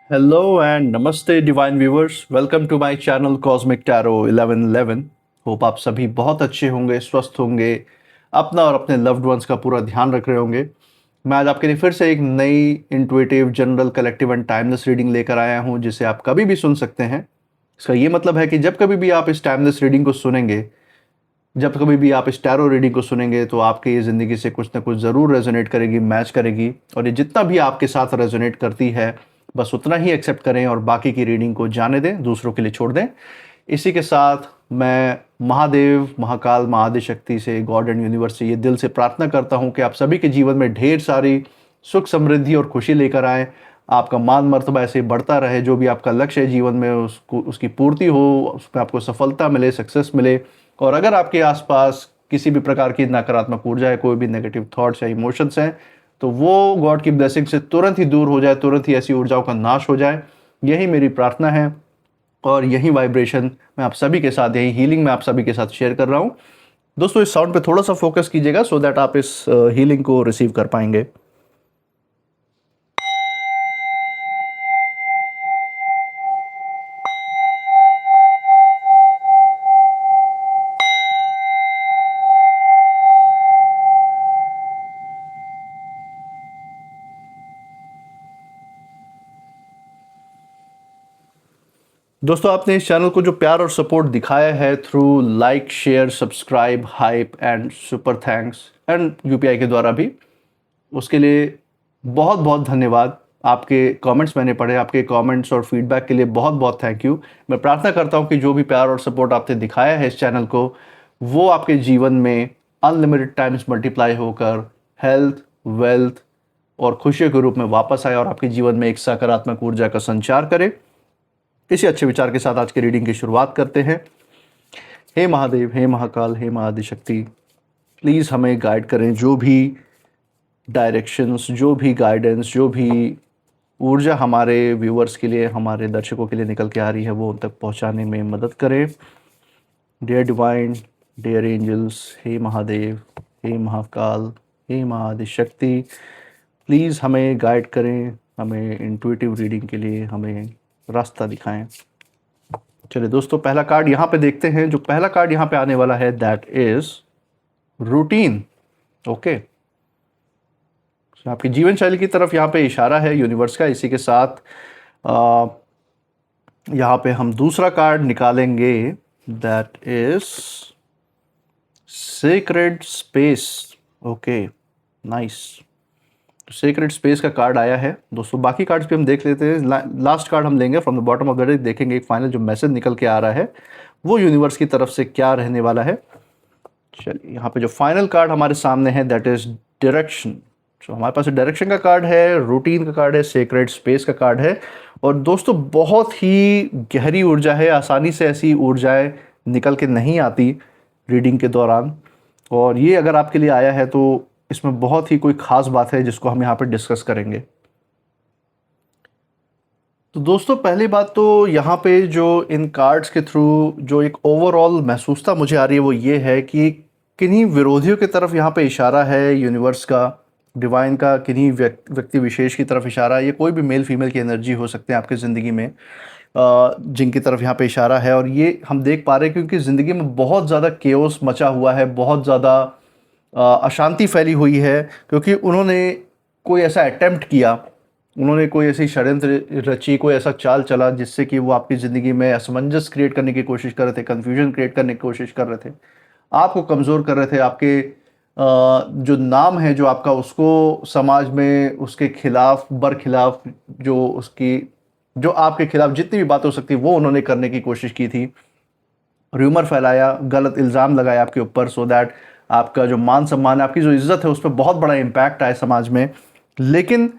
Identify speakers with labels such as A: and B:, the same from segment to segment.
A: Hello and namaste divine viewers. Welcome to my channel Cosmic Tarot 1111. Hope आप सभी बहुत अच्छे होंगे, स्वस्थ होंगे, अपना और अपने लव्ड वंस का पूरा ध्यान रख रहे होंगे। मैं आज आपके लिए फिर से एक नई intuitive general collective and timeless reading लेकर आया हूं, जिसे आप कभी भी सुन सकते हैं। इसका ये मतलब है कि जब कभी भी आप इस टाइमलेस रीडिंग को सुनेंगे, जब कभी भी आप इस टैरो रीडिंग को सुनेंगे, तो आपके ये ज़िंदगी से कुछ ना कुछ ज़रूर रेजोनेट करेगी, मैच करेगी। और ये जितना भी आपके साथ रेजोनेट करती है, बस उतना ही एक्सेप्ट करें और बाकी की रीडिंग को जाने दें, दूसरों के लिए छोड़ दें। इसी के साथ मैं महादेव, महाकाल, महाआदिशक्ति से, गॉड एंड यूनिवर्स से ये दिल से प्रार्थना करता हूँ कि आप सभी के जीवन में ढेर सारी सुख, समृद्धि और खुशी लेकर आएँ। आपका मान मर्तबा ऐसे बढ़ता रहे, जो भी आपका लक्ष्य है जीवन में उसको उसकी पूर्ति हो, उसमें आपको सफलता मिले, सक्सेस मिले। और अगर आपके आसपास किसी भी प्रकार की नकारात्मक ऊर्जा है, कोई भी नेगेटिव थॉट्स या इमोशंस हैं, तो वो गॉड की ब्लेसिंग से तुरंत ही दूर हो जाए, तुरंत ही ऐसी ऊर्जाओं का नाश हो जाए। यही मेरी प्रार्थना है और यही वाइब्रेशन मैं आप सभी के साथ, यही हीलिंग मैं आप सभी के साथ शेयर कर रहा हूँ। दोस्तों, इस साउंड पे थोड़ा सा फोकस कीजिएगा सो दैट आप इस हीलिंग को रिसीव कर पाएंगे। दोस्तों, आपने इस चैनल को जो प्यार और सपोर्ट दिखाया है through like, share, subscribe, hype and super thanks and UPI के द्वारा भी, उसके लिए बहुत बहुत धन्यवाद। आपके कमेंट्स मैंने पढ़े, आपके कमेंट्स और फीडबैक के लिए बहुत बहुत थैंक यू। मैं प्रार्थना करता हूं कि जो भी प्यार और सपोर्ट आपने दिखाया है इस चैनल को, वो आपके जीवन में अनलिमिटेड टाइम्स मल्टीप्लाई होकर हेल्थ, वेल्थ और खुशियों के रूप में वापस आए और आपके जीवन में एक सकारात्मक ऊर्जा का संचार करे। इसी अच्छे विचार के साथ आज की रीडिंग की शुरुआत करते हैं। हे महादेव, हे महाकाल, हे महाआदिशक्ति, प्लीज़ हमें गाइड करें। जो भी डायरेक्शंस, जो भी गाइडेंस, जो भी ऊर्जा हमारे व्यूअर्स के लिए, हमारे दर्शकों के लिए निकल के आ रही है, वो उन तक पहुंचाने में मदद करें। डियर डिवाइन, डियर एंजल्स, हे महादेव, हे महाकाल, हे महाआदिशक्ति, प्लीज़ हमें गाइड करें, हमें इंट्यूटिव रीडिंग के लिए हमें रास्ता दिखाएं। चलिए दोस्तों, पहला कार्ड यहाँ पे देखते हैं। जो पहला कार्ड यहाँ पे आने वाला है, दैट इज रूटीन। ओके, आपकी जीवन शैली की तरफ यहाँ पे इशारा है यूनिवर्स का। इसी के साथ यहाँ पे हम दूसरा कार्ड निकालेंगे, that is sacred space. Okay, nice. Sacred space का कार्ड आया है दोस्तों। बाकी कार्ड्स भी हम देख लेते हैं। लास्ट कार्ड हम लेंगे from the bottom of the deck, देखेंगे एक फाइनल जो मैसेज निकल के आ रहा है वो यूनिवर्स की तरफ से क्या रहने वाला है। चलिए, यहाँ पे जो फाइनल कार्ड हमारे सामने है, दैट इज डायरेक्शन। तो हमारे पास डायरेक्शन का कार्ड है, रूटीन का कार्ड है, सेक्रेड स्पेस का कार्ड है। और दोस्तों, बहुत ही गहरी ऊर्जा है। आसानी से ऐसी ऊर्जाएं निकल के नहीं आती रीडिंग के दौरान, और ये अगर आपके लिए आया है तो इसमें बहुत ही कोई खास बात है जिसको हम यहाँ पे डिस्कस करेंगे। तो दोस्तों, पहली बात तो यहाँ पे जो इन कार्ड्स के थ्रू जो एक ओवरऑल महसूसता मुझे आ रही है, वो ये है कि किन्हीं विरोधियों की तरफ यहाँ पे इशारा है यूनिवर्स का, डिवाइन का, किन्हीं व्यक्ति विशेष की तरफ इशारा है। ये कोई भी मेल फीमेल की एनर्जी हो सकते हैं आपकी ज़िंदगी में, जिनकी तरफ यहाँ पे इशारा है। और ये हम देख पा रहे हैं क्योंकि ज़िंदगी में बहुत ज़्यादा केओस मचा हुआ है, बहुत ज़्यादा अशांति फैली हुई है, क्योंकि उन्होंने कोई ऐसा अटेम्प्ट किया, उन्होंने कोई ऐसी षड्यंत्र रची, कोई ऐसा चाल चला जिससे कि वो आपकी ज़िंदगी में असमंजस क्रिएट करने की कोशिश कर रहे थे, कन्फ्यूजन क्रिएट करने की कोशिश कर रहे थे, आपको कमज़ोर कर रहे थे। आपके जो नाम है जो आपका, उसको समाज में उसके खिलाफ, बरखिलाफ, जो उसकी, जो आपके खिलाफ जितनी भी बातें हो सकती वो उन्होंने करने की कोशिश की थी। र्यूमर फैलाया, गलत इल्ज़ाम लगाया आपके ऊपर, सो दैट आपका जो मान सम्मान है, आपकी जो इज्जत है, उस पर बहुत बड़ा इम्पैक्ट आए समाज में। लेकिन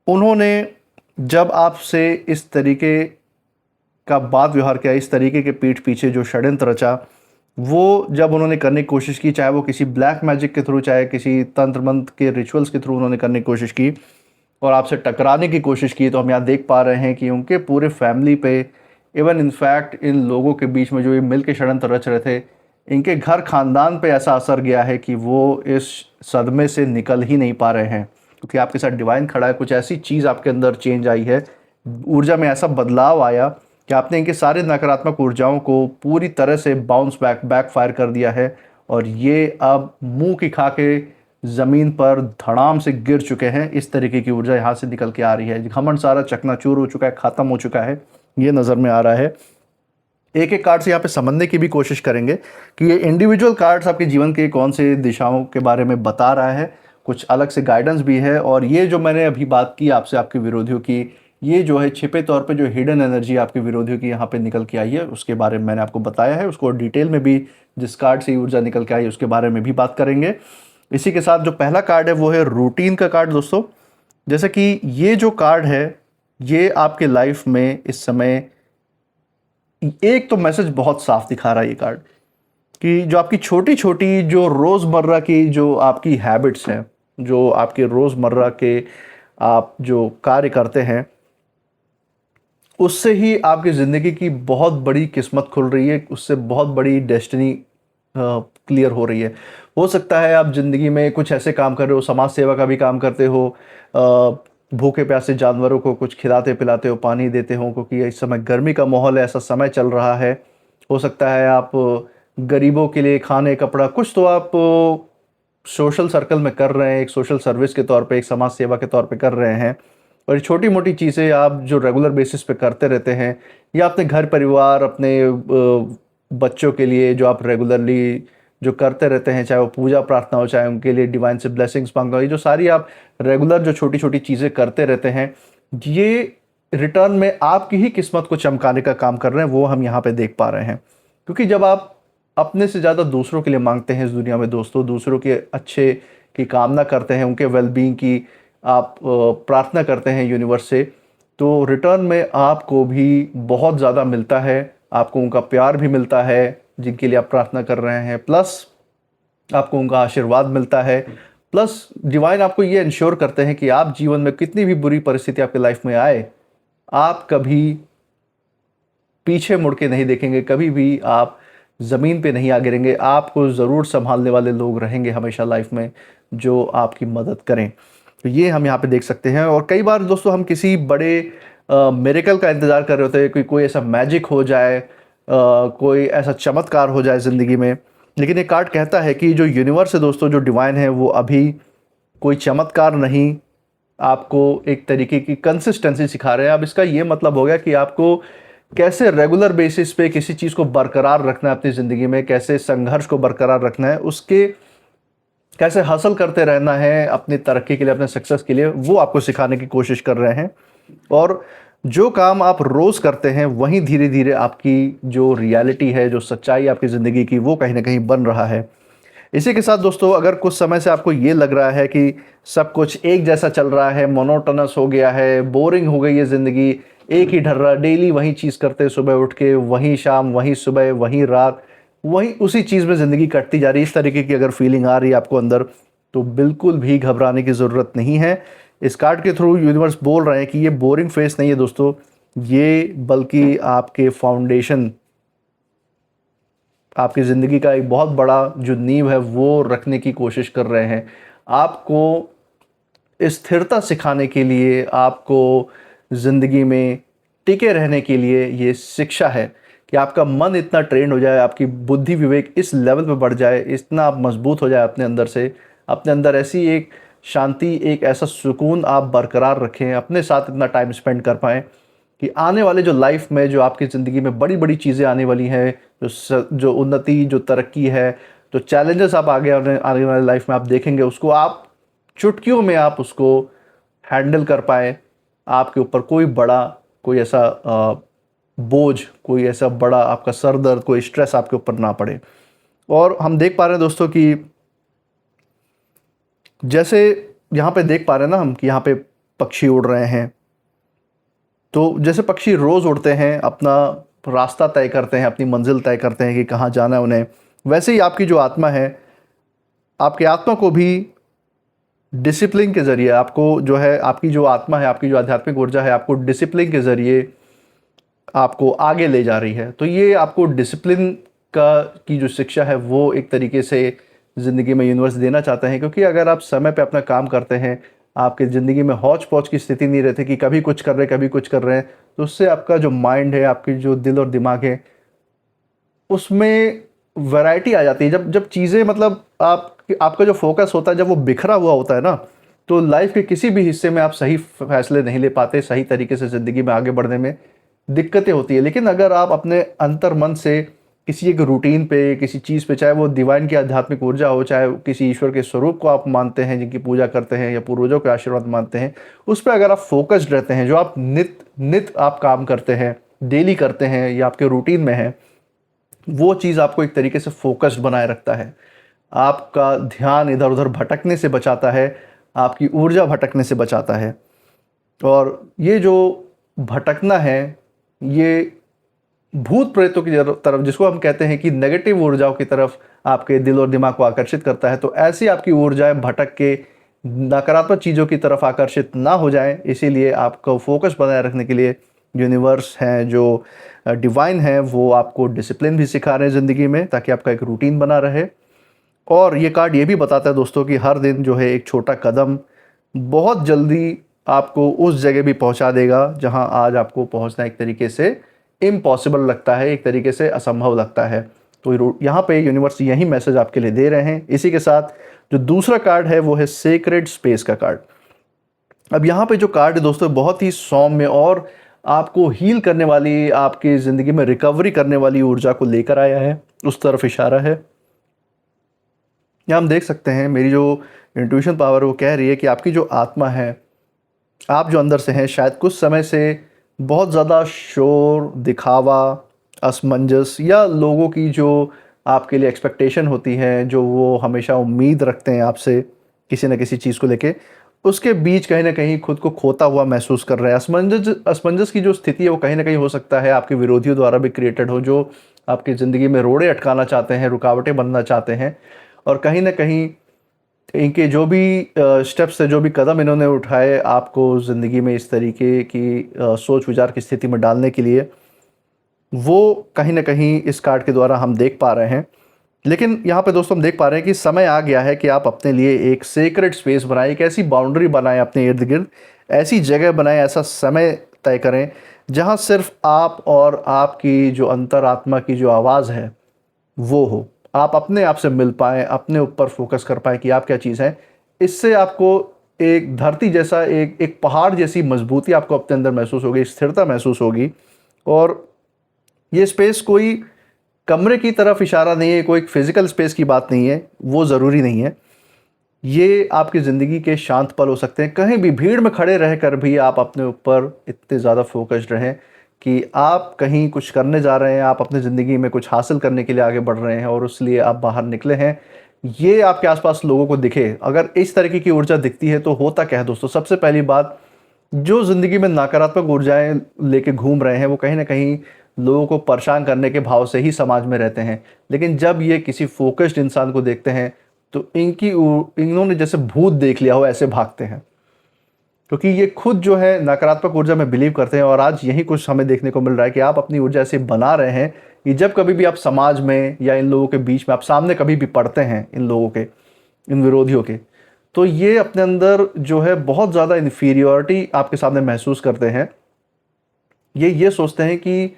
A: उन्होंने जब आपसे इस तरीके का बात व्यवहार किया, इस तरीके के पीठ पीछे जो षड्यंत्र रचा, वो जब उन्होंने करने की कोशिश की, चाहे वो किसी ब्लैक मैजिक के थ्रू, चाहे किसी तंत्र मंत्र के रिचुअल्स के थ्रू उन्होंने करने की कोशिश की और आपसे टकराने की कोशिश की, तो हम यहाँ देख पा रहे हैं कि उनके पूरे फैमिली पे, इवन इनफैक्ट इन लोगों के बीच में जो ये मिल के षड्यंत्र रच रहे थे, इनके घर खानदान पे ऐसा असर गया है कि वो इस सदमे से निकल ही नहीं पा रहे हैं। क्योंकि आपके साथ डिवाइन खड़ा है, कुछ ऐसी चीज़ आपके अंदर चेंज आई है ऊर्जा में ऐसा बदलाव आया कि आपने इनके सारे नकारात्मक ऊर्जाओं को पूरी तरह से बाउंस बैकफायर कर दिया है और ये अब मुंह की खा के ज़मीन पर धड़ाम से गिर चुके हैं। इस तरीके की ऊर्जा यहाँ से निकल के आ रही है। घमंड सारा चकनाचूर हो चुका है, ख़त्म हो चुका है, ये नज़र में आ रहा है। एक एक कार्ड से यहाँ पे समझने की भी कोशिश करेंगे कि ये इंडिविजुअल कार्ड्स आपके जीवन के कौन से दिशाओं के बारे में बता रहा है, कुछ अलग से गाइडेंस भी है। और ये जो मैंने अभी बात की आपसे आपके विरोधियों की, ये जो है छिपे तौर पे जो हिडन एनर्जी आपके विरोधियों की यहाँ पे निकल के आई है, उसके बारे में मैंने आपको बताया है। उसको डिटेल में भी जिस कार्ड से ऊर्जा निकल के आई उसके बारे में भी बात करेंगे। इसी के साथ जो पहला कार्ड है वो है रूटीन का कार्ड दोस्तों। जैसे कि ये जो कार्ड है ये आपके लाइफ में इस समय एक तो मैसेज बहुत साफ दिखा रहा है ये कार्ड कि जो आपकी छोटी छोटी जो रोज़मर्रा की जो आपकी हैबिट्स हैं, जो आपके रोज़मर्रा के आप जो कार्य करते हैं, उससे ही आपकी ज़िंदगी की बहुत बड़ी किस्मत खुल रही है, उससे बहुत बड़ी डेस्टिनी क्लियर हो रही है। हो सकता है आप ज़िंदगी में कुछ ऐसे काम कर रहे हो, समाज सेवा का भी काम करते हो, भूखे प्यासे जानवरों को कुछ खिलाते पिलाते हो, पानी देते हो, क्योंकि इस समय गर्मी का माहौल है, ऐसा समय चल रहा है। हो सकता है आप गरीबों के लिए खाने कपड़ा कुछ तो आप सोशल सर्कल में कर रहे हैं, एक सोशल सर्विस के तौर पे, एक समाज सेवा के तौर पे कर रहे हैं। और ये छोटी मोटी चीज़ें आप जो रेगुलर बेसिस पे करते रहते हैं, या अपने घर परिवार, अपने बच्चों के लिए जो आप रेगुलरली जो करते रहते हैं, चाहे वो पूजा प्रार्थना हो, चाहे उनके लिए डिवाइन से ब्लेसिंग्स मांगना हो, ये जो सारी आप रेगुलर जो छोटी छोटी चीज़ें करते रहते हैं, ये रिटर्न में आपकी ही किस्मत को चमकाने का काम कर रहे हैं, वो हम यहाँ पे देख पा रहे हैं। क्योंकि जब आप अपने से ज़्यादा दूसरों के लिए मांगते हैं इस दुनिया में दोस्तों, दूसरों के अच्छे की कामना करते हैं, उनके वेलबींग की आप प्रार्थना करते हैं यूनिवर्स से, तो रिटर्न में आपको भी बहुत ज़्यादा मिलता है। आपको उनका प्यार भी मिलता है जिनके लिए आप प्रार्थना कर रहे हैं, प्लस आपको उनका आशीर्वाद मिलता है, प्लस डिवाइन आपको ये इंश्योर करते हैं कि आप जीवन में कितनी भी बुरी परिस्थिति आपके लाइफ में आए, आप कभी पीछे मुड़ के नहीं देखेंगे, कभी भी आप ज़मीन पे नहीं आ गिरेंगे। आपको ज़रूर संभालने वाले लोग रहेंगे हमेशा लाइफ में जो आपकी मदद करें। तो ये हम यहाँ पे देख सकते हैं। और कई बार दोस्तों हम किसी बड़े मिरेकल का इंतज़ार कर रहे होते हैं कि कोई ऐसा मैजिक हो जाए, कोई ऐसा चमत्कार हो जाए ज़िंदगी में। लेकिन ये कार्ड कहता है कि जो यूनिवर्स है दोस्तों, जो डिवाइन है, वो अभी कोई चमत्कार नहीं, आपको एक तरीके की कंसिस्टेंसी सिखा रहे हैं। अब इसका ये मतलब हो गया कि आपको कैसे रेगुलर बेसिस पे किसी चीज़ को बरकरार रखना है अपनी ज़िंदगी में, कैसे संघर्ष को बरकरार रखना है, उसके कैसे हासिल करते रहना है अपनी तरक्की के लिए, अपने सक्सेस के लिए, वो आपको सिखाने की कोशिश कर रहे हैं। और जो काम आप रोज़ करते हैं वहीं धीरे धीरे आपकी जो रियलिटी है, जो सच्चाई आपकी ज़िंदगी की, वो कहीं ना कहीं बन रहा है। इसी के साथ दोस्तों, अगर कुछ समय से आपको ये लग रहा है कि सब कुछ एक जैसा चल रहा है, मोनोटोनस हो गया है, बोरिंग हो गई है ज़िंदगी, एक ही ढर्रा, डेली वही चीज़ करते, सुबह उठ के वही शाम, वही सुबह, वही रात, वही उसी चीज़ में ज़िंदगी कटती जा रही है, इस तरीके की अगर फीलिंग आ रही है आपको अंदर, तो बिल्कुल भी घबराने की ज़रूरत नहीं है। इस कार्ड के थ्रू यूनिवर्स बोल रहे हैं कि ये बोरिंग फेस नहीं है दोस्तों, ये बल्कि आपके फाउंडेशन, आपकी ज़िंदगी का एक बहुत बड़ा जो नींव है वो रखने की कोशिश कर रहे हैं। आपको स्थिरता सिखाने के लिए, आपको ज़िंदगी में टिके रहने के लिए ये शिक्षा है कि आपका मन इतना ट्रेंड हो जाए, आपकी बुद्धि विवेक इस लेवल पे बढ़ जाए, इतना आप मजबूत हो जाए अपने अंदर से, अपने अंदर ऐसी एक शांति, एक ऐसा सुकून आप बरकरार रखें, अपने साथ इतना टाइम स्पेंड कर पाएँ कि आने वाले जो लाइफ में, जो आपकी ज़िंदगी में बड़ी बड़ी चीज़ें आने वाली हैं, जो उन्नति, जो तरक्की है, जो चैलेंजेस आप आगे आने वाले लाइफ में आप देखेंगे, उसको आप चुटकियों में आप उसको हैंडल कर पाएँ। आपके ऊपर कोई बड़ा, कोई ऐसा बोझ, कोई ऐसा बड़ा आपका सर दर्द, कोई स्ट्रेस आपके ऊपर ना पड़े। और हम देख पा रहे हैं दोस्तों कि जैसे यहाँ पे देख पा रहे हैं ना हम कि यहाँ पे पक्षी उड़ रहे हैं, तो जैसे पक्षी रोज़ उड़ते हैं, अपना रास्ता तय करते हैं, अपनी मंजिल तय करते हैं कि कहाँ जाना है उन्हें, वैसे ही आपकी जो आत्मा है, आपकी आत्मा को भी डिसिप्लिन के ज़रिए, आपको जो है, आपकी जो आत्मा है, आपकी जो आध्यात्मिक ऊर्जा है, आपको डिसिप्लिन के ज़रिए आपको आगे ले जा रही है। तो ये आपको डिसिप्लिन का की जो शिक्षा है वो एक तरीके से ज़िंदगी में यूनिवर्स देना चाहते हैं, क्योंकि अगर आप समय पे अपना काम करते हैं, आपकी ज़िंदगी में हौच पौच की स्थिति नहीं रहती कि कभी कुछ कर रहे कभी कुछ कर रहे हैं, तो उससे आपका जो माइंड है, आपकी जो दिल और दिमाग है, उसमें वैरायटी आ जाती है। जब जब चीज़ें मतलब आपका जो फोकस होता है जब वो बिखरा हुआ होता है ना, तो लाइफ के किसी भी हिस्से में आप सही फैसले नहीं ले पाते, सही तरीके से ज़िंदगी में आगे बढ़ने में दिक्कतें होती है। लेकिन अगर आप अपने अंतर मन से किसी एक रूटीन पे, किसी चीज़ पे, चाहे वो डिवाइन की आध्यात्मिक ऊर्जा हो, चाहे किसी ईश्वर के स्वरूप को आप मानते हैं, जिनकी पूजा करते हैं, या पूर्वजों के आशीर्वाद मानते हैं, उस पर अगर आप फोकस्ड रहते हैं, जो आप नित नित आप काम करते हैं, डेली करते हैं या आपके रूटीन में है, वो चीज़ आपको एक तरीके से फोकस्ड बनाए रखता है। आपका ध्यान इधर उधर भटकने से बचाता है, आपकी ऊर्जा भटकने से बचाता है। और ये जो भटकना है, ये भूत प्रेतों की तरफ, जिसको हम कहते हैं कि नेगेटिव ऊर्जाओं की तरफ आपके दिल और दिमाग को आकर्षित करता है। तो ऐसी आपकी ऊर्जाएं भटक के नकारात्मक चीज़ों की तरफ आकर्षित ना हो जाएं, इसीलिए आपको फोकस बनाए रखने के लिए यूनिवर्स हैं, जो डिवाइन है, वो आपको डिसिप्लिन भी सिखा रहे हैं ज़िंदगी में, ताकि आपका एक रूटीन बना रहे। और ये कार्ड ये भी बताता है दोस्तों कि हर दिन जो है एक छोटा कदम बहुत जल्दी आपको उस जगह भी पहुंचा देगा जहां आज आपको पहुंचना एक तरीके से इम्पॉसिबल लगता है, एक तरीके से असंभव लगता है। तो यहाँ पे यूनिवर्स यही मैसेज आपके लिए दे रहे हैं। इसी के साथ जो दूसरा कार्ड है वो है सेक्रेड स्पेस का कार्ड। अब यहाँ पे जो कार्ड है दोस्तों बहुत ही सौम्य और आपको हील करने वाली, आपकी ज़िंदगी में रिकवरी करने वाली ऊर्जा को लेकर आया है, उस तरफ इशारा है। यहाँ हम देख सकते हैं मेरी जो इंट्यूशन पावर है वो कह रही है कि आपकी जो आत्मा है, आप जो अंदर से हैं, शायद कुछ समय से बहुत ज़्यादा शोर, दिखावा, असमंजस, या लोगों की जो आपके लिए एक्सपेक्टेशन होती है, जो वो हमेशा उम्मीद रखते हैं आपसे किसी न किसी चीज़ को लेके, उसके बीच कहीं ना कहीं खुद को खोता हुआ महसूस कर रहे हैं। असमंजस की जो स्थिति है वो कहीं ना कहीं हो सकता है आपके विरोधियों द्वारा भी क्रिएटेड हो, जो आपकी ज़िंदगी में रोड़े अटकाना चाहते हैं, रुकावटें बनना चाहते हैं। और कहीं ना कहीं इनके जो भी स्टेप्स है, जो भी कदम इन्होंने उठाए आपको ज़िंदगी में इस तरीके की सोच विचार की स्थिति में डालने के लिए, वो कहीं ना कहीं इस कार्ड के द्वारा हम देख पा रहे हैं। लेकिन यहाँ पे दोस्तों हम देख पा रहे हैं कि समय आ गया है कि आप अपने लिए एक सेक्रेट स्पेस बनाएं, एक ऐसी बाउंड्री बनाएं अपने इर्द गिर्द, ऐसी जगह बनाएं, ऐसा समय तय करें जहाँ सिर्फ आप और आपकी जो अंतरात्मा की जो आवाज़ है वो हो। आप अपने आप से मिल पाएँ, अपने ऊपर फोकस कर पाएँ कि आप क्या चीज़ हैं। इससे आपको एक धरती जैसा, एक पहाड़ जैसी मजबूती आपको अपने अंदर महसूस होगी, स्थिरता महसूस होगी। और ये स्पेस कोई कमरे की तरफ इशारा नहीं है, कोई फिजिकल स्पेस की बात नहीं है, वो ज़रूरी नहीं है। ये आपकी ज़िंदगी के शांत पल हो सकते हैं। कहीं भी भीड़ में खड़े रहकर भी आप अपने ऊपर इतने ज़्यादा फोकस्ड रहें कि आप कहीं कुछ करने जा रहे हैं, आप अपनी ज़िंदगी में कुछ हासिल करने के लिए आगे बढ़ रहे हैं और उसलिए आप बाहर निकले हैं। ये आपके आसपास लोगों को दिखे। अगर इस तरीके की ऊर्जा दिखती है तो होता क्या है दोस्तों, सबसे पहली बात, जो ज़िंदगी में नकारात्मक ऊर्जाएं लेके घूम रहे हैं वो कहीं ना कहीं लोगों को परेशान करने के भाव से ही समाज में रहते हैं। लेकिन जब ये किसी फोकस्ड इंसान को देखते हैं तो इन्होंने जैसे भूत देख लिया हो ऐसे भागते हैं, क्योंकि ये खुद जो है नकारात्मक ऊर्जा में बिलीव करते हैं। और आज यही कुछ हमें देखने को मिल रहा है कि आप अपनी ऊर्जा ऐसे बना रहे हैं कि जब कभी भी आप समाज में या इन लोगों के बीच में आप सामने कभी भी पड़ते हैं, इन लोगों के, इन विरोधियों के, तो ये अपने अंदर जो है बहुत ज़्यादा इन्फीरियॉरिटी आपके सामने महसूस करते हैं। ये सोचते हैं कि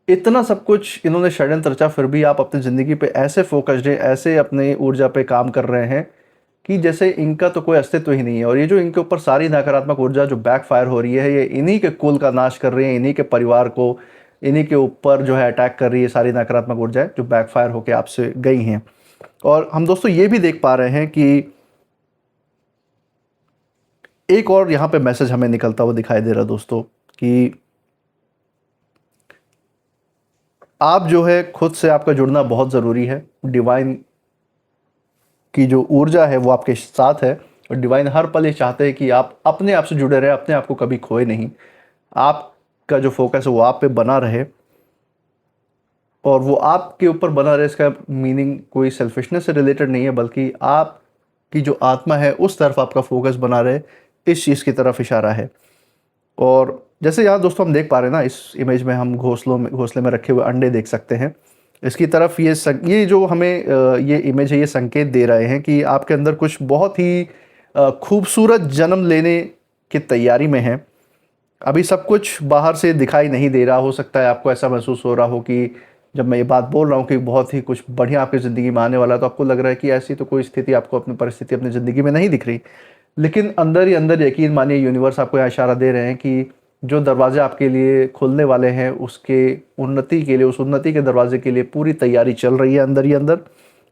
A: इतना सब कुछ इन्होंने षड्यंत्र रचा, फिर भी आप अपनी ज़िंदगी पे ऐसे फोकस्ड हैं, ऐसे अपने ऊर्जा पे काम कर रहे हैं कि जैसे इनका तो कोई अस्तित्व ही नहीं है। और ये जो इनके ऊपर सारी नकारात्मक ऊर्जा जो बैकफायर हो रही है, ये इन्हीं के कुल का नाश कर रही है, इन्हीं के परिवार को, इन्हीं के ऊपर जो है अटैक कर रही है सारी नकारात्मक ऊर्जाएं जो बैकफायर होकर आपसे गई हैं। और हम दोस्तों ये भी देख पा रहे हैं कि एक और यहाँ पे मैसेज हमें निकलता हुआ दिखाई दे रहा है दोस्तों, कि आप जो है खुद से आपका जुड़ना बहुत ज़रूरी है। डिवाइन की जो ऊर्जा है वो आपके साथ है, और डिवाइन हर पल ये चाहते हैं कि आप अपने आप से जुड़े रहे, अपने आप को कभी खोए नहीं। आपका जो फोकस है वो आप पे बना रहे, और वो आपके ऊपर बना रहे, इसका मीनिंग कोई सेल्फिशनेस से रिलेटेड नहीं है, बल्कि आपकी जो आत्मा है उस तरफ आपका फोकस बना रहे, इस चीज़ की तरफ इशारा है। और जैसे यहाँ दोस्तों हम देख पा रहे हैं ना, इस इमेज में हम घोंसले में रखे हुए अंडे देख सकते हैं। इसकी तरफ ये जो हमें ये इमेज है, ये संकेत दे रहे हैं कि आपके अंदर कुछ बहुत ही खूबसूरत जन्म लेने की तैयारी में हैं। अभी सब कुछ बाहर से दिखाई नहीं दे रहा। हो सकता है आपको ऐसा महसूस हो रहा हो कि जब मैं ये बात बोल रहा हूँ कि बहुत ही कुछ बढ़िया आपकी ज़िंदगी में आने वाला है, तो आपको लग रहा है कि ऐसी तो कोई स्थिति आपको, अपनी परिस्थिति अपनी ज़िंदगी में नहीं दिख रही। लेकिन अंदर ही अंदर यकीन मानिए, यूनिवर्स आपको यहाँ इशारा दे रहे हैं कि जो दरवाजे आपके लिए खुलने वाले हैं, उसके उन्नति के लिए, उस उन्नति के दरवाजे के लिए पूरी तैयारी चल रही है अंदर ही अंदर।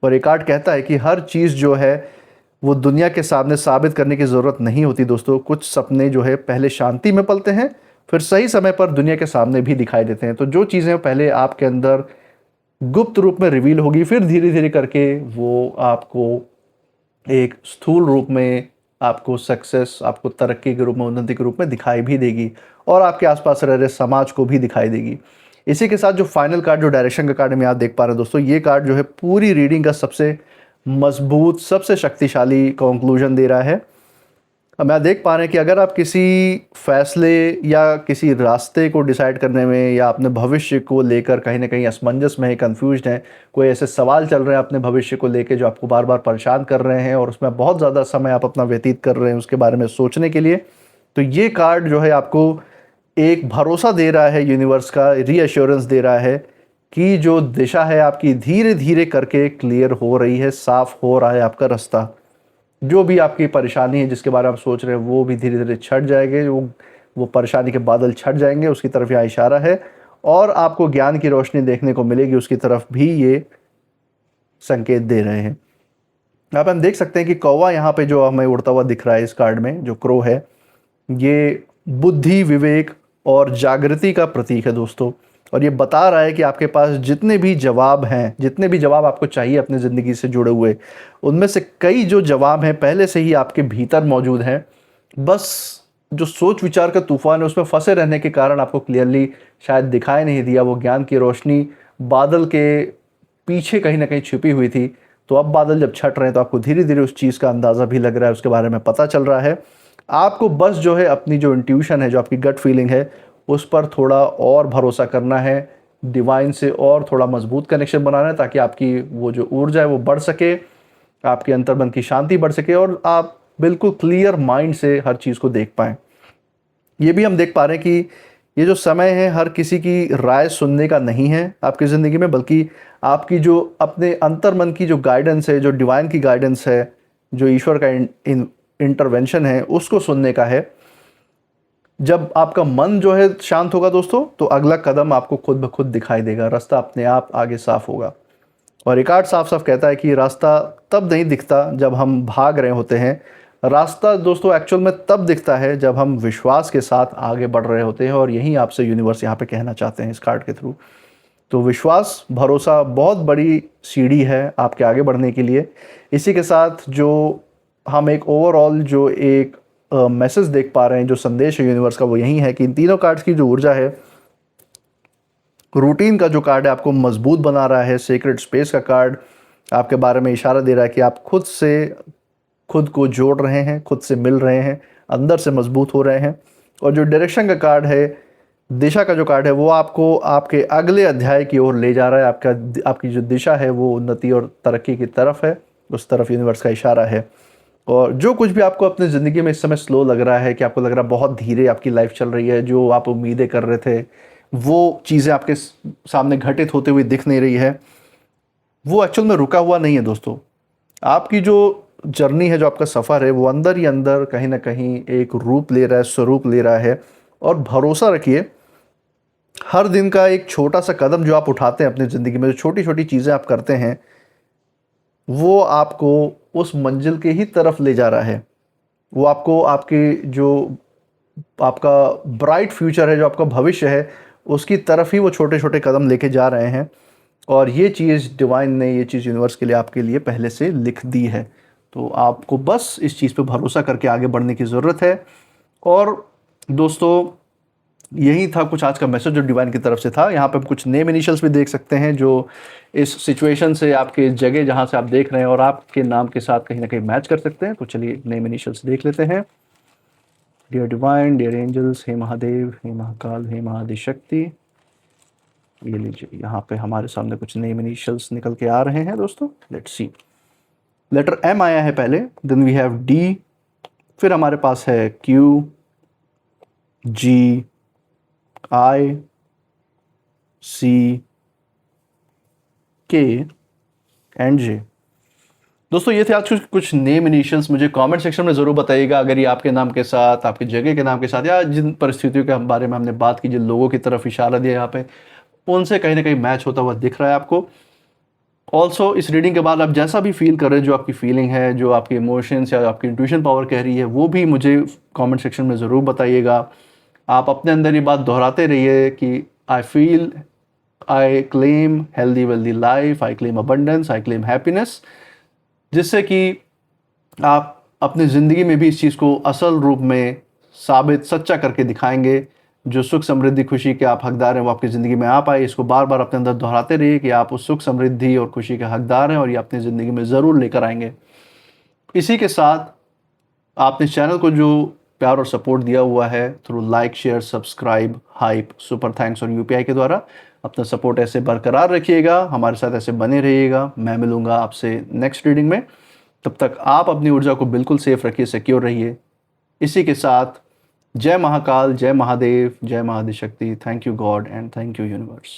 A: और एक आर्ट कहता है कि हर चीज़ जो है वो दुनिया के सामने साबित करने की ज़रूरत नहीं होती दोस्तों। कुछ सपने जो है पहले शांति में पलते हैं, फिर सही समय पर दुनिया के सामने भी दिखाई देते हैं। तो जो चीज़ें पहले आपके अंदर गुप्त रूप में रिवील होगी, फिर धीरे धीरे करके वो आपको एक स्थूल रूप में, आपको सक्सेस, आपको तरक्की के रूप में, उन्नति के रूप में दिखाई भी देगी, और आपके आसपास रह रहे समाज को भी दिखाई देगी। इसी के साथ जो फाइनल कार्ड, जो डायरेक्शन का कार्ड में आप देख पा रहे हैं दोस्तों, ये कार्ड जो है पूरी रीडिंग का सबसे मजबूत, सबसे शक्तिशाली कंक्लूजन दे रहा है। अब मैं देख पा रहे हैं कि अगर आप किसी फैसले या किसी रास्ते को डिसाइड करने में, या अपने भविष्य को लेकर कहीं ना कहीं असमंजस में है, कन्फ्यूज्ड हैं, कोई ऐसे सवाल चल रहे हैं अपने भविष्य को लेकर जो आपको बार बार परेशान कर रहे हैं, और उसमें बहुत ज़्यादा समय आप अपना व्यतीत कर रहे हैं उसके बारे में सोचने के लिए, तो ये कार्ड जो है आपको एक भरोसा दे रहा है, यूनिवर्स का रीअश्योरेंस दे रहा है कि जो दिशा है आपकी धीरे धीरे करके क्लियर हो रही है, साफ हो रहा है आपका रास्ता। जो भी आपकी परेशानी है, जिसके बारे में आप सोच रहे हैं, वो भी धीरे धीरे छट जाएंगे, वो परेशानी के बादल छट जाएंगे, उसकी तरफ यहाँ इशारा है। और आपको ज्ञान की रोशनी देखने को मिलेगी, उसकी तरफ भी ये संकेत दे रहे हैं। आप हम देख सकते हैं कि कौवा यहाँ पे जो हमें उड़ता हुआ दिख रहा है इस कार्ड में, जो क्रो है, ये बुद्धि, विवेक और जागृति का प्रतीक है दोस्तों। और ये बता रहा है कि आपके पास जितने भी जवाब हैं, जितने भी जवाब आपको चाहिए अपनी ज़िंदगी से जुड़े हुए, उनमें से कई जो जवाब हैं पहले से ही आपके भीतर मौजूद हैं। बस जो सोच विचार का तूफान है, उसमें फंसे रहने के कारण आपको क्लियरली शायद दिखाई नहीं दिया। वो ज्ञान की रोशनी बादल के पीछे कहीं ना कहीं छिपी हुई थी। तो अब बादल जब छट रहे हैं, तो आपको धीरे धीरे उस चीज़ का अंदाज़ा भी लग रहा है, उसके बारे में पता चल रहा है। आपको बस जो है अपनी जो इंट्यूशन है, जो आपकी गट फीलिंग है, उस पर थोड़ा और भरोसा करना है, डिवाइन से और थोड़ा मजबूत कनेक्शन बनाना है, ताकि आपकी वो जो ऊर्जा है वो बढ़ सके, आपके अंतर्मन की शांति बढ़ सके, और आप बिल्कुल क्लियर माइंड से हर चीज़ को देख पाएँ। ये भी हम देख पा रहे हैं कि ये जो समय है हर किसी की राय सुनने का नहीं है आपकी ज़िंदगी में, बल्कि आपकी जो अपने अंतर्मन की जो गाइडेंस है, जो डिवाइन की गाइडेंस है, जो ईश्वर का इंटरवेंशन है, उसको सुनने का है। जब आपका मन जो है शांत होगा दोस्तों, तो अगला कदम आपको खुद ब खुद दिखाई देगा, रास्ता अपने आप आगे साफ होगा। और एक आर्ट साफ साफ कहता है कि रास्ता तब नहीं दिखता जब हम भाग रहे होते हैं। रास्ता दोस्तों एक्चुअल में तब दिखता है जब हम विश्वास के साथ आगे बढ़ रहे होते हैं, और यही आपसे यूनिवर्स यहाँ पे कहना चाहते हैं इस कार्ड के थ्रू। तो विश्वास, भरोसा बहुत बड़ी सीढ़ी है आपके आगे बढ़ने के लिए। इसी के साथ जो हम एक ओवरऑल जो एक मैसेज देख पा रहे हैं, जो संदेश है यूनिवर्स का, वो यही है कि इन तीनों कार्ड्स की जो ऊर्जा है, रूटीन का जो कार्ड है आपको मजबूत बना रहा है, सीक्रेट स्पेस का कार्ड आपके बारे में इशारा दे रहा है कि आप खुद से खुद को जोड़ रहे हैं, खुद से मिल रहे हैं, अंदर से मजबूत हो रहे हैं। और जो डायरेक्शन का कार्ड है, दिशा का जो कार्ड है, वो आपको आपके अगले अध्याय की ओर ले जा रहा है। आपकी जो दिशा है वो उन्नति और तरक्की की तरफ है, उस तरफ यूनिवर्स का इशारा है। और जो कुछ भी आपको अपनी ज़िंदगी में इस समय स्लो लग रहा है, कि आपको लग रहा है बहुत धीरे आपकी लाइफ चल रही है, जो आप उम्मीदें कर रहे थे वो चीज़ें आपके सामने घटित होते हुए दिख नहीं रही है, वो एक्चुअल में रुका हुआ नहीं है दोस्तों। आपकी जो जर्नी है, जो आपका सफ़र है, वो अंदर ही अंदर कहीं ना कहीं एक रूप ले रहा है, स्वरूप ले रहा है। और भरोसा रखिए, हर दिन का एक छोटा सा कदम जो आप उठाते हैं अपनी ज़िंदगी में, जो छोटी छोटी चीज़ें आप करते हैं, वो आपको उस मंजिल के ही तरफ ले जा रहा है। वो आपको आपकी जो आपका ब्राइट फ्यूचर है, जो आपका भविष्य है, उसकी तरफ ही वो छोटे छोटे कदम लेके जा रहे हैं। और ये चीज़ डिवाइन ने, ये चीज़ यूनिवर्स के लिए आपके लिए पहले से लिख दी है। तो आपको बस इस चीज़ पे भरोसा करके आगे बढ़ने की ज़रूरत है। और दोस्तों, यही था कुछ आज का मैसेज जो डिवाइन की तरफ से था। यहाँ पे हम कुछ नेम इनिशियल्स भी देख सकते हैं, जो इस सिचुएशन से, आपके जगह जहाँ से आप देख रहे हैं और आपके नाम के साथ कहीं ना कहीं मैच कर सकते हैं। तो चलिए नेम इनिशियल्स देख लेते हैं। डियर डिवाइन, डियर एंजल्स, हे महादेव, हे महाकाल, हे महादिशक्ति। ये लीजिए, यहाँ पे हमारे सामने कुछ नेम इनिशियल्स निकल के आ रहे हैं दोस्तों। Let's see. लेटर एम आया है पहले, देन वी हैव डी, फिर हमारे पास है Q, G, I, C, K and J। दोस्तों ये थे आज कुछ नेम इनिशियल्स। मुझे कमेंट सेक्शन में ज़रूर बताइएगा अगर ये आपके नाम के साथ, आपकी जगह के नाम के साथ, या जिन परिस्थितियों के बारे में हमने बात की, जिन लोगों की तरफ इशारा दिया यहाँ पे, उनसे कहीं ना कहीं मैच होता हुआ दिख रहा है आपको। ऑल्सो इस रीडिंग के बाद आप जैसा भी फील कर रहे हैं, जो आपकी फीलिंग है, जो आपके इमोशंस या आपकी इंट्यूशन पावर कह रही है, वो भी मुझे कमेंट सेक्शन में ज़रूर बताइएगा। आप अपने अंदर ये बात दोहराते रहिए कि I feel, I claim healthy wealthy life, I claim abundance, I claim happiness, जिससे कि आप अपनी ज़िंदगी में भी इस चीज़ को असल रूप में साबित, सच्चा करके दिखाएंगे। जो सुख समृद्धि खुशी के आप हकदार हैं वो आपकी ज़िंदगी में आ पाए। इसको बार बार अपने अंदर दोहराते रहिए कि आप उस सुख समृद्धि और खुशी के हकदार हैं और ये अपनी ज़िंदगी में ज़रूर लेकर आएंगे। इसी के साथ आपने इस चैनल को जो प्यार और सपोर्ट दिया हुआ है through like, share, subscribe, hype, super thanks और यूपीआई के द्वारा, अपना सपोर्ट ऐसे बरकरार रखिएगा, हमारे साथ ऐसे बने रहिएगा। मैं मिलूंगा आपसे नेक्स्ट रीडिंग में। तब तक आप अपनी ऊर्जा को बिल्कुल सेफ रखिए, सिक्योर रहिए। इसी के साथ जय महाकाल, जय महादेव, जय Mahadishakti. Thank you God and thank you universe.